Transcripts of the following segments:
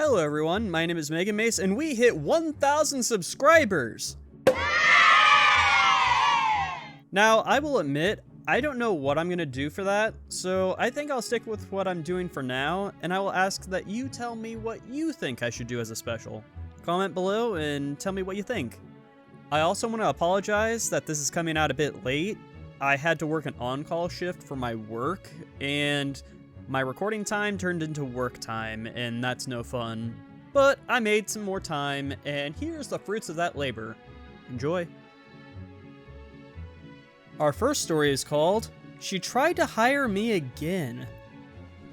Hello everyone, my name is Mace, and we hit 1,000 subscribers! Now, I will admit, I don't know what I'm gonna do for that, so I think I'll stick with what I'm doing for now, and I will ask that you tell me what you think I should do as a special. Comment below and tell me what you think. I also want to apologize that this is coming out a bit late. I had to work an on-call shift for my work, and my recording time turned into work time, and that's no fun. But I made some more time, and here's the fruits of that labor. Enjoy. Our first story is called, She Tried to Hire Me Again,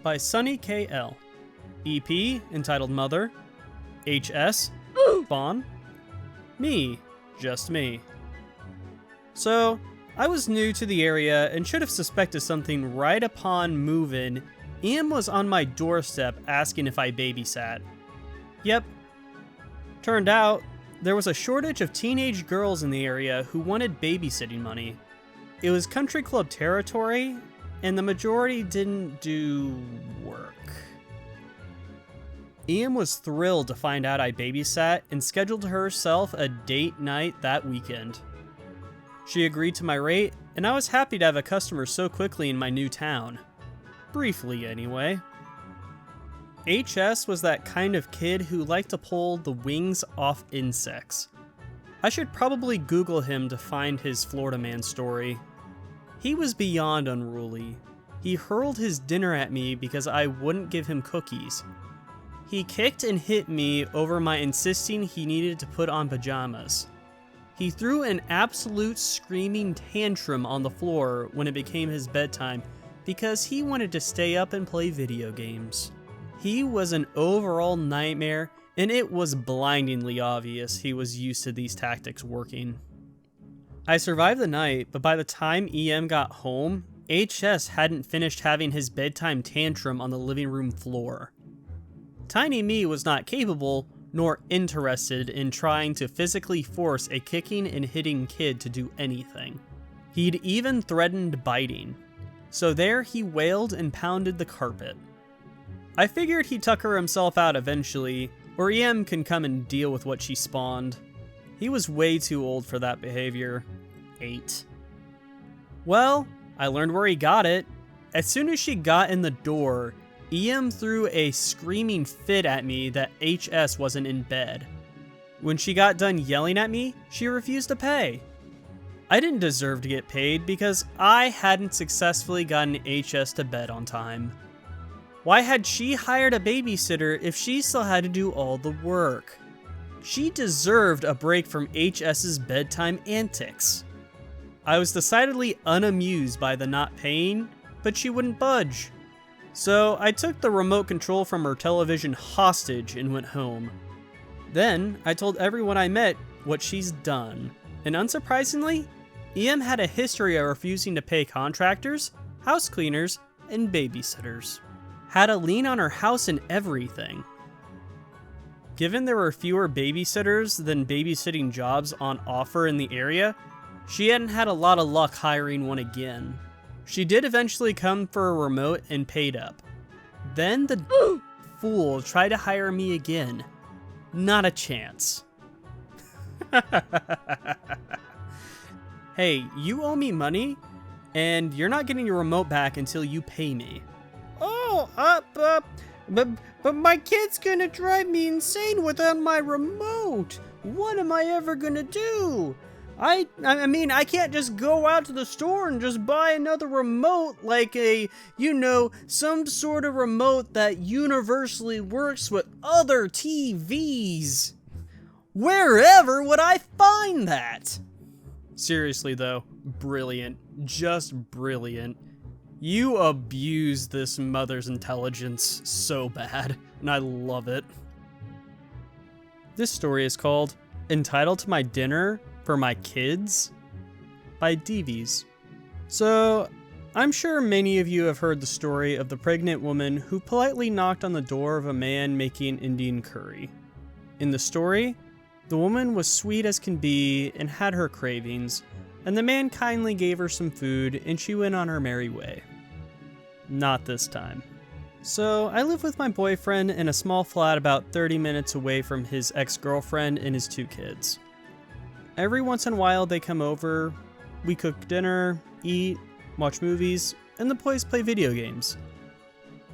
by Sunny KL. EP, entitled Mother. HS, Spawn. Me, just me. So, I was new to the area and should have suspected something right upon move-in. Ian was on my doorstep asking if I babysat. Yep. Turned out, there was a shortage of teenage girls in the area who wanted babysitting money. It was country club territory, and the majority didn't do work. Ian was thrilled to find out I babysat and scheduled herself a date night that weekend. She agreed to my rate, and I was happy to have a customer so quickly in my new town. Briefly, anyway. HS was that kind of kid who liked to pull the wings off insects. I should probably Google him to find his Florida man story. He was beyond unruly. He hurled his dinner at me because I wouldn't give him cookies. He kicked and hit me over my insisting he needed to put on pajamas. He threw an absolute screaming tantrum on the floor when it became his bedtime because he wanted to stay up and play video games. He was an overall nightmare, and it was blindingly obvious he was used to these tactics working. I survived the night, but by the time EM got home, HS hadn't finished having his bedtime tantrum on the living room floor. Tiny me was not capable nor interested in trying to physically force a kicking and hitting kid to do anything. He'd even threatened biting. So there he wailed and pounded the carpet. I figured he'd tucker himself out eventually, or EM can come and deal with what she spawned. He was way too old for that behavior. 8. Well, I learned where he got it. As soon as she got in the door, EM threw a screaming fit at me that HS wasn't in bed. When she got done yelling at me, she refused to pay. I didn't deserve to get paid because I hadn't successfully gotten HS to bed on time. Why had she hired a babysitter if she still had to do all the work? She deserved a break from HS's bedtime antics. I was decidedly unamused by the not paying, but she wouldn't budge. So I took the remote control from her television hostage and went home. Then I told everyone I met what she's done, and unsurprisingly, EM had a history of refusing to pay contractors, house cleaners, and babysitters. Had a lien on her house and everything. Given there were fewer babysitters than babysitting jobs on offer in the area, she hadn't had a lot of luck hiring one again. She did eventually come for a remote and paid up. Then the fool tried to hire me again. Not a chance. Hey, you owe me money, and you're not getting your remote back until you pay me. Oh, but my kid's gonna drive me insane without my remote. What am I ever gonna do? I mean, I can't just go out to the store and just buy another remote like some sort of remote that universally works with other TVs. Wherever would I find that? Seriously though, brilliant. Just brilliant. You abuse this mother's intelligence so bad, and I love it. This story is called Entitled to My Dinner for My Kids by Devies. So, I'm sure many of you have heard the story of the pregnant woman who politely knocked on the door of a man making Indian curry. In the story, the woman was sweet as can be and had her cravings, and the man kindly gave her some food and she went on her merry way. Not this time. So, I live with my boyfriend in a small flat about 30 minutes away from his ex-girlfriend and his 2 kids. Every once in a while they come over, we cook dinner, eat, watch movies, and the boys play video games.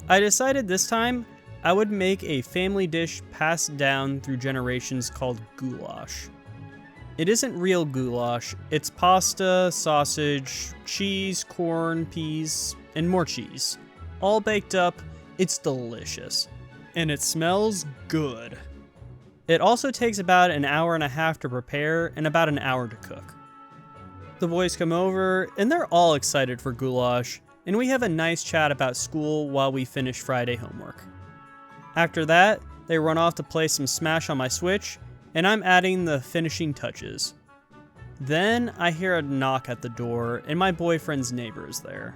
I decided this time I would make a family dish passed down through generations called goulash. It isn't real goulash, it's pasta, sausage, cheese, corn, peas, and more cheese. All baked up. It's delicious. And it smells good. It also takes about an hour and a half to prepare and about an hour to cook. The boys come over and they're all excited for goulash, and we have a nice chat about school while we finish Friday homework. After that, they run off to play some Smash on my Switch, and I'm adding the finishing touches. Then I hear a knock at the door and my boyfriend's neighbor is there.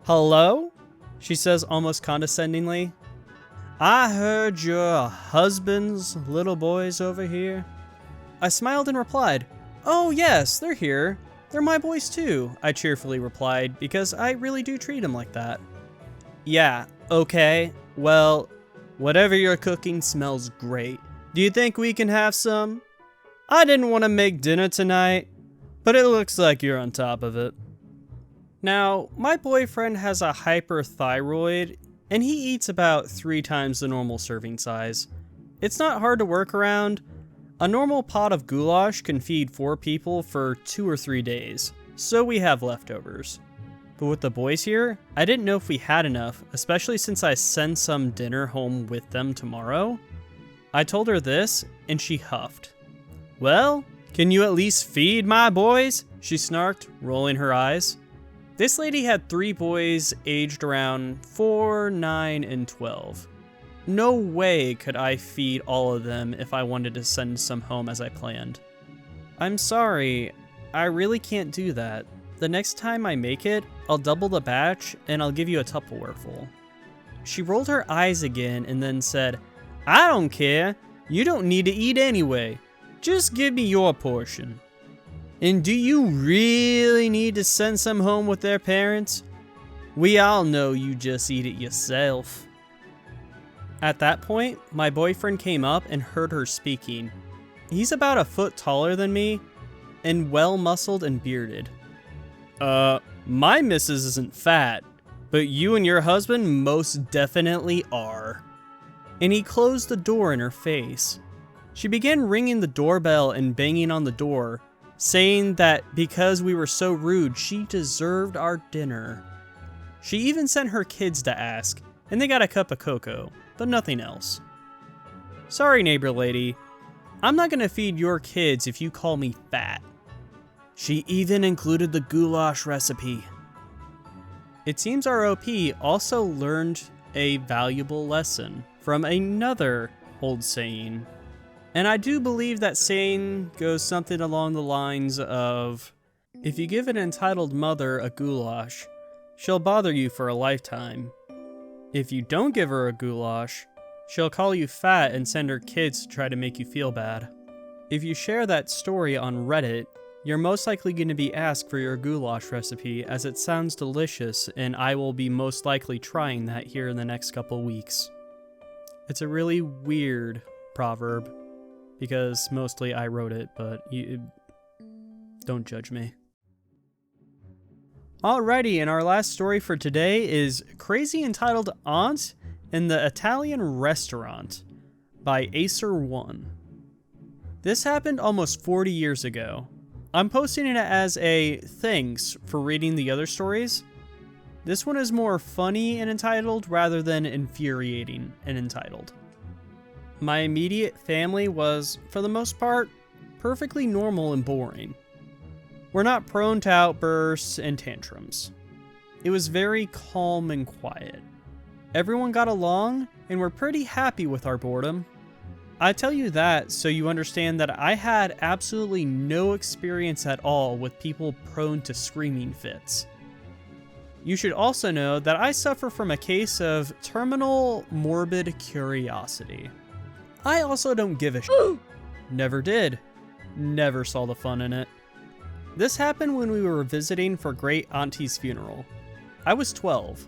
"Hello?" she says almost condescendingly. "I heard your husband's little boys over here." I smiled and replied, "Oh yes, they're here. They're my boys too," I cheerfully replied because I really do treat them like that. "Yeah, okay. Well, whatever you're cooking smells great. Do you think we can have some? I didn't want to make dinner tonight, but it looks like you're on top of it." Now, my boyfriend has a hyperthyroid, and he eats about 3 times the normal serving size. It's not hard to work around. A normal pot of goulash can feed 4 people for 2 or 3 days, so we have leftovers. But with the boys here, I didn't know if we had enough, especially since I send some dinner home with them tomorrow. I told her this, and she huffed. "Well, can you at least feed my boys?" she snarked, rolling her eyes. This lady had 3 boys aged around 4, 9, and 12. No way could I feed all of them if I wanted to send some home as I planned. "I'm sorry, I really can't do that. The next time I make it, I'll double the batch and I'll give you a Tupperware full." She rolled her eyes again and then said, "I don't care. You don't need to eat anyway. Just give me your portion. And do you really need to send some home with their parents? We all know you just eat it yourself." At that point, my boyfriend came up and heard her speaking. He's about a foot taller than me and well-muscled and bearded. My missus isn't fat, but you and your husband most definitely are." And he closed the door in her face. She began ringing the doorbell and banging on the door, saying that because we were so rude, she deserved our dinner. She even sent her kids to ask, and they got a cup of cocoa, but nothing else. "Sorry, neighbor lady, I'm not gonna feed your kids if you call me fat." She even included the goulash recipe. It seems our OP also learned a valuable lesson from another old saying. And I do believe that saying goes something along the lines of, if you give an entitled mother a goulash, she'll bother you for a lifetime. If you don't give her a goulash, she'll call you fat and send her kids to try to make you feel bad. If you share that story on Reddit, you're most likely going to be asked for your goulash recipe, as it sounds delicious and I will be most likely trying that here in the next couple weeks. It's a really weird proverb, because mostly I wrote it, but don't judge me. Alrighty, and our last story for today is Crazy Entitled Aunt in the Italian Restaurant by Acer1. This happened almost 40 years ago. I'm posting it as a thanks for reading the other stories. This one is more funny and entitled rather than infuriating and entitled. My immediate family was, for the most part, perfectly normal and boring. We're not prone to outbursts and tantrums. It was very calm and quiet. Everyone got along and were pretty happy with our boredom. I tell you that so you understand that I had absolutely no experience at all with people prone to screaming fits. You should also know that I suffer from a case of terminal morbid curiosity. I also don't give a shit. Never did. Never saw the fun in it. This happened when we were visiting for Great Auntie's funeral. I was 12.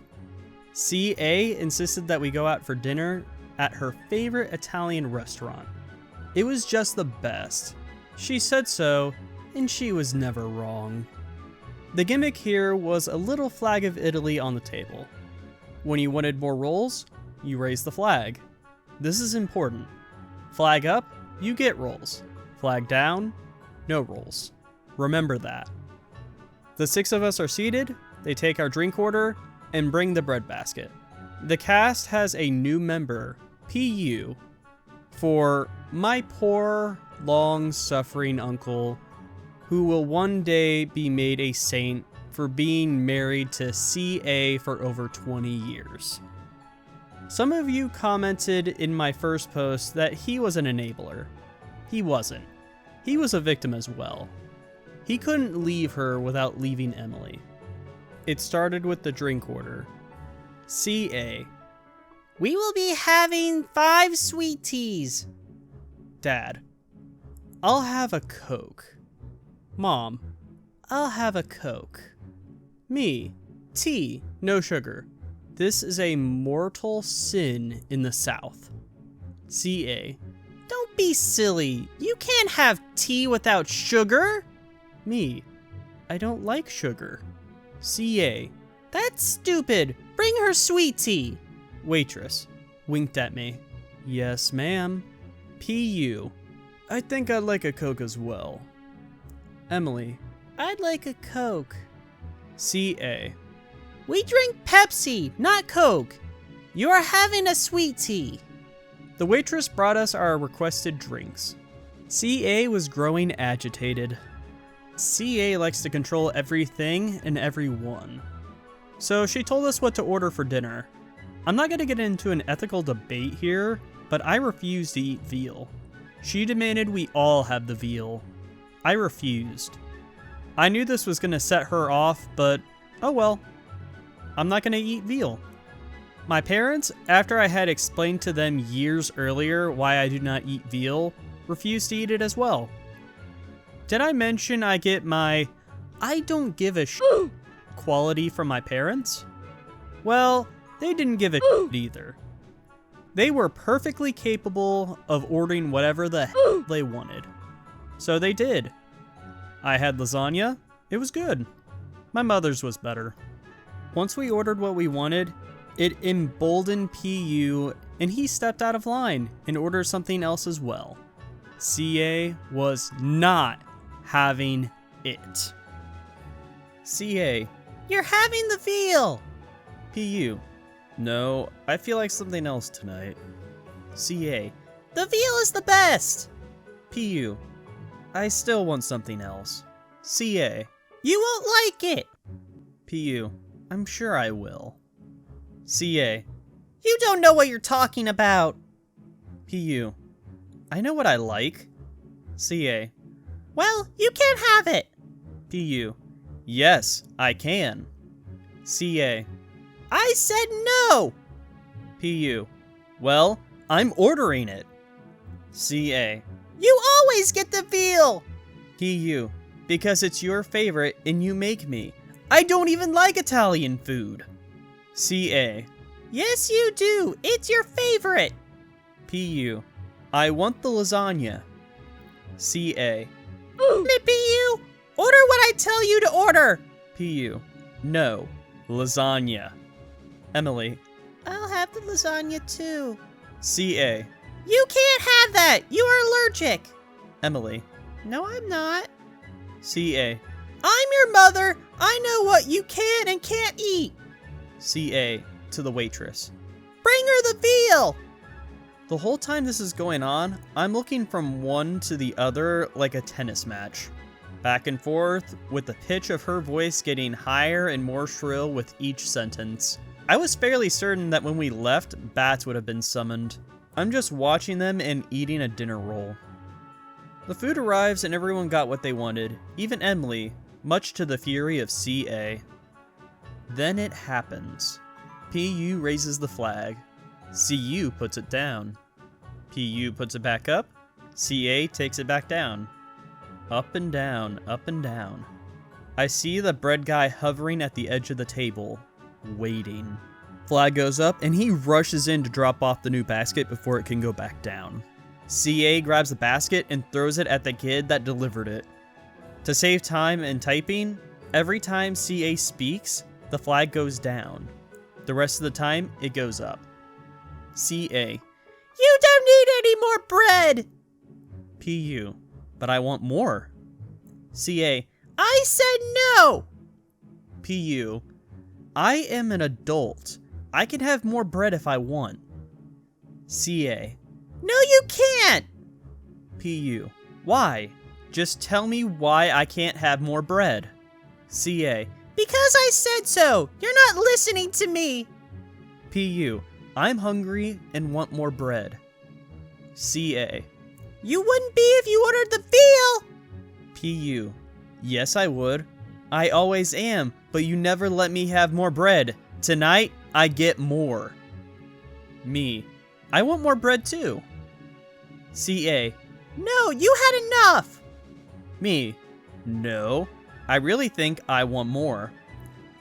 CA insisted that we go out for dinner at her favorite Italian restaurant. It was just the best. She said so, and she was never wrong. The gimmick here was a little flag of Italy on the table. When you wanted more rolls, you raised the flag. This is important. Flag up, you get rolls. Flag down, no rolls. Remember that. The 6 of us are seated, they take our drink order, and bring the bread basket. The cast has a new member, PU, for my poor, long-suffering uncle, who will one day be made a saint for being married to CA for over 20 years. Some of you commented in my first post that he was an enabler. He wasn't. He was a victim as well. He couldn't leave her without leaving Emily. It started with the drink order. CA. We will be having 5 sweet teas. Dad. I'll have a Coke. Mom. I'll have a Coke. Me. Tea, no sugar. This is a mortal sin in the South. CA. Don't be silly. You can't have tea without sugar. Me. I don't like sugar. CA. That's stupid. Bring her sweet tea. Waitress. Winked at me. Yes, ma'am. PU. I think I'd like a Coke as well. Emily. I'd like a Coke. CA. We drink Pepsi, not Coke. You are having a sweet tea. The waitress brought us our requested drinks. CA was growing agitated. CA likes to control everything and everyone. So she told us what to order for dinner. I'm not going to get into an ethical debate here, but I refuse to eat veal. She demanded we all have the veal. I refused. I knew this was going to set her off, but oh well. I'm not going to eat veal. My parents, after I had explained to them years earlier why I do not eat veal, refused to eat it as well. Did I mention I get my I don't give a shit quality from my parents? Well, they didn't give a shit either. They were perfectly capable of ordering whatever the hell they wanted. So they did. I had lasagna. It was good. My mother's was better. Once we ordered what we wanted, it emboldened PU, and he stepped out of line and ordered something else as well. CA was not having it. CA. You're having the veal! PU. No, I feel like something else tonight. CA. The veal is the best! PU. I still want something else. CA. You won't like it! PU. I'm sure I will. CA. You don't know what you're talking about! PU. I know what I like. CA. Well, you can't have it! PU. Yes, I can. CA. I said no! PU. Well, I'm ordering it. CA. You always get the veal! PU. Because it's your favorite and you make me. I don't even like Italian food. CA. Yes, you do. It's your favorite. PU. I want the lasagna. CA. PU. Order what I tell you to order. PU. No. Lasagna. Emily. I'll have the lasagna too. CA. You can't have that. You are allergic. Emily. No, I'm not. CA. I'm your mother. I know what you can and can't eat. CA to the waitress. Bring her the veal. The whole time this is going on, I'm looking from one to the other like a tennis match. Back and forth, with the pitch of her voice getting higher and more shrill with each sentence. I was fairly certain that when we left, bats would have been summoned. I'm just watching them and eating a dinner roll. The food arrives and everyone got what they wanted, even Emily, much to the fury of CA. Then it happens. PU raises the flag. CU puts it down. PU puts it back up. CA takes it back down. Up and down, up and down. I see the bread guy hovering at the edge of the table, waiting. Flag goes up, and he rushes in to drop off the new basket before it can go back down. CA grabs the basket and throws it at the kid that delivered it. To save time in typing, every time CA speaks, the flag goes down. The rest of the time, it goes up. CA. You don't need any more bread! PU. But I want more. CA. I said no! PU. I am an adult. I can have more bread if I want. CA. No, you can't! PU. Why? Just tell me why I can't have more bread. CA. Because I said so! You're not listening to me! PU. I'm hungry and want more bread. CA. You wouldn't be if you ordered the veal! PU. Yes, I would. I always am, but you never let me have more bread. Tonight, I get more. Me. I want more bread too. CA. No, you had enough! Me. No, I really think I want more.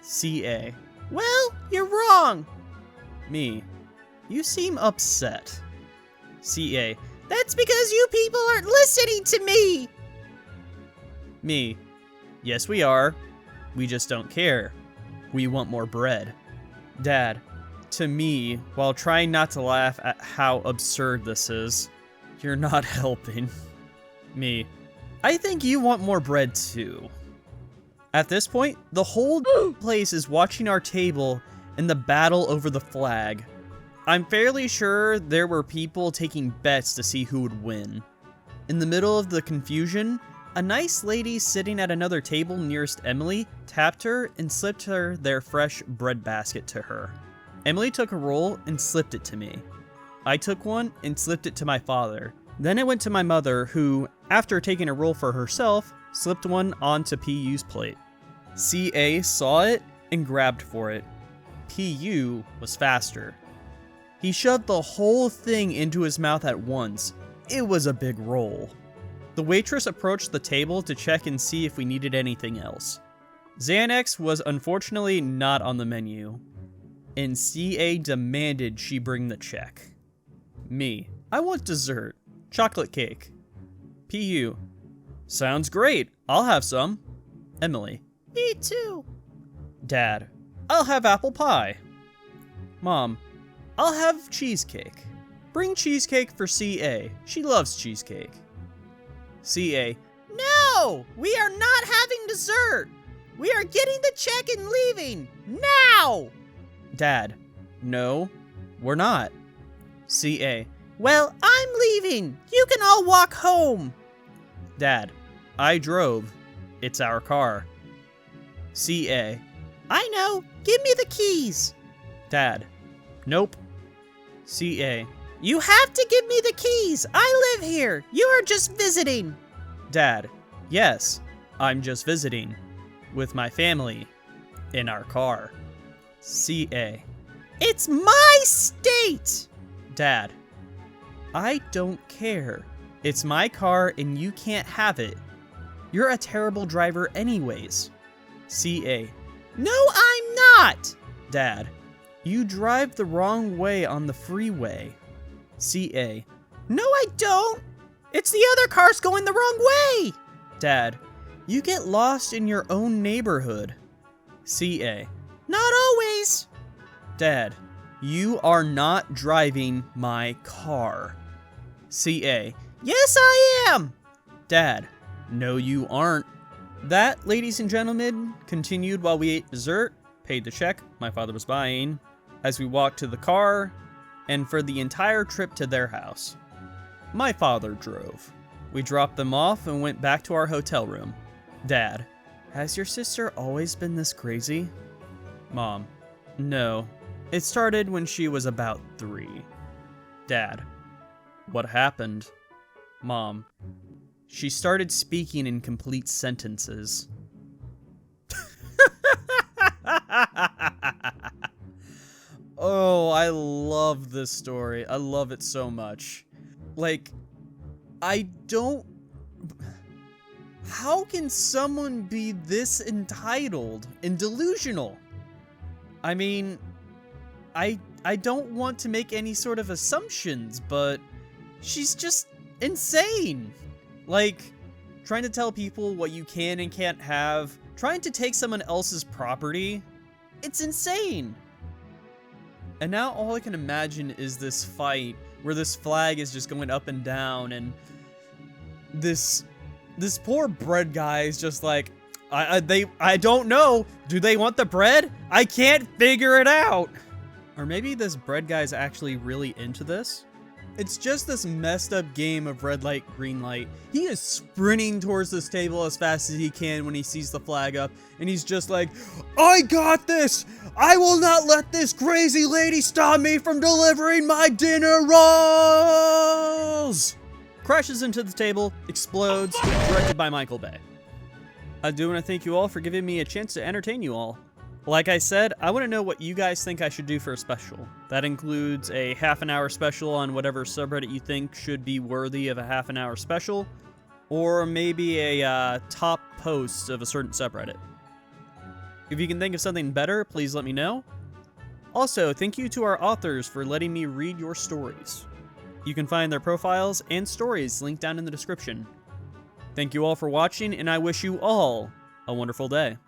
CA. Well, you're wrong. Me. You seem upset. CA. That's because you people aren't listening to me! Me. Yes, we are. We just don't care. We want more bread. Dad. To me, while trying not to laugh at how absurd this is, you're not helping. Me. I think you want more bread too. At this point, the whole place is watching our table and the battle over the flag. I'm fairly sure there were people taking bets to see who would win. In the middle of the confusion, a nice lady sitting at another table nearest Emily tapped her and slipped her their fresh bread basket to her. Emily took a roll and slipped it to me. I took one and slipped it to my father. Then it went to my mother, who, after taking a roll for herself, slipped one onto PU's plate. CA saw it and grabbed for it. PU was faster. He shoved the whole thing into his mouth at once. It was a big roll. The waitress approached the table to check and see if we needed anything else. Xanax was unfortunately not on the menu, and CA demanded she bring the check. Me. I want dessert. Chocolate cake. PU. Sounds great. I'll have some. Emily. Me too. Dad. I'll have apple pie. Mom. I'll have cheesecake. Bring cheesecake for CA. She loves cheesecake. CA. No! We are not having dessert! We are getting the check and leaving! Now! Dad. No, we're not. CA. Well, I'm leaving. You can all walk home. Dad. I drove. It's our car. CA. I know. Give me the keys. Dad. Nope. CA. You have to give me the keys. I live here. You are just visiting. Dad. Yes, I'm just visiting. With my family. In our car. CA. It's my state! Dad. I don't care. It's my car and you can't have it. You're a terrible driver anyways. CA. No, I'm not! Dad. You drive the wrong way on the freeway. CA. No, I don't! It's the other cars going the wrong way! Dad. You get lost in your own neighborhood. CA. Not always. Dad. You are not driving my car. CA. Yes, I am! Dad. No, you aren't. That, ladies and gentlemen, continued while we ate dessert, paid the check my father was buying, as we walked to the car, and for the entire trip to their house. My father drove. We dropped them off and went back to our hotel room. Dad. Has your sister always been this crazy? Mom. No. It started when she was about 3. Dad. What happened? Mom. She started speaking in complete sentences. Oh, I love this story. I love it so much. Like, I don't... How can someone be this entitled and delusional? I mean, I don't want to make any sort of assumptions, but she's just insane. Like, trying to tell people what you can and can't have, trying to take someone else's property, it's insane. And now all I can imagine is this fight where this flag is just going up and down, and this poor bread guy is just like, I don't know. Do they want the bread? I can't figure it out. Or maybe this bread guy's actually really into this. It's just this messed up game of red light, green light. He is sprinting towards this table as fast as he can when he sees the flag up, and he's just like, I got this! I will not let this crazy lady stop me from delivering my dinner rolls! Crashes into the table, explodes, directed by Michael Bay. I do want to thank you all for giving me a chance to entertain you all. Like I said, I want to know what you guys think I should do for a special. That includes a half-an-hour special on whatever subreddit you think should be worthy of a half-an-hour special, or maybe a top post of a certain subreddit. If you can think of something better, please let me know. Also, thank you to our authors for letting me read your stories. You can find their profiles and stories linked down in the description. Thank you all for watching, and I wish you all a wonderful day.